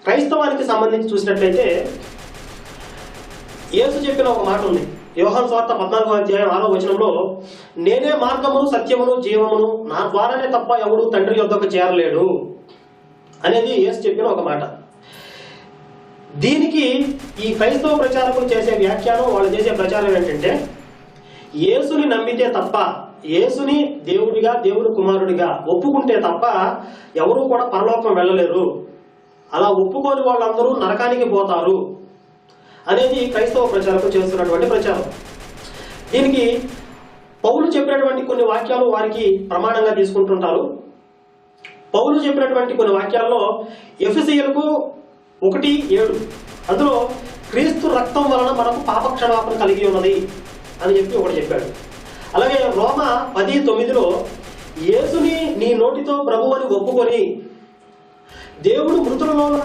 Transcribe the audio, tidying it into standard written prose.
క్రైస్తవానికి సంబంధించి చూసినట్లయితే యేసు చెప్పిన ఒక మాట ఉంది. యోహాను సువార్త 14వ అధ్యాయం 6వ వచనంలో, నేనే మార్గమును సత్యమును జీవమును, నా ద్వారానే తప్ప ఎవడు తండ్రి యొద్దకు చేరలేడు అనేది యేసు చెప్పిన ఒక మాట. దీనికి ఈ క్రైస్తవ ప్రచారకులు చేసే వ్యాఖ్యానం, వాళ్ళు చేసే ప్రచారం ఏంటంటే, యేసుని నమ్మితే తప్ప, యేసుని దేవుడిగా దేవుని కుమారుడిగా ఒప్పుకుంటే తప్ప ఎవరు కూడా పరలోకం వెళ్ళలేరు, అలా ఒప్పుకోని వాళ్ళందరూ నరకానికి పోతారు అనేది క్రైస్తవ ప్రచారకులు చేస్తున్నటువంటి ప్రచారం. దీనికి పౌలు చెప్పినటువంటి కొన్ని వాక్యాలు వారికి ప్రమాణంగా తీసుకుంటుంటారు. పౌలు చెప్పినటువంటి కొన్ని వాక్యాల్లో ఎఫెసీయులకు 1:7 అందులో క్రీస్తు రక్తం వలన మనకు పాపక్షమాపణ కలిగి ఉన్నది అని చెప్పి ఒకటి చెప్పాడు. అలాగే రోమా 10:9 యేసుని నీ నోటితో ప్రభువని ఒప్పుకొని దేవుడు మృతులలో నుండి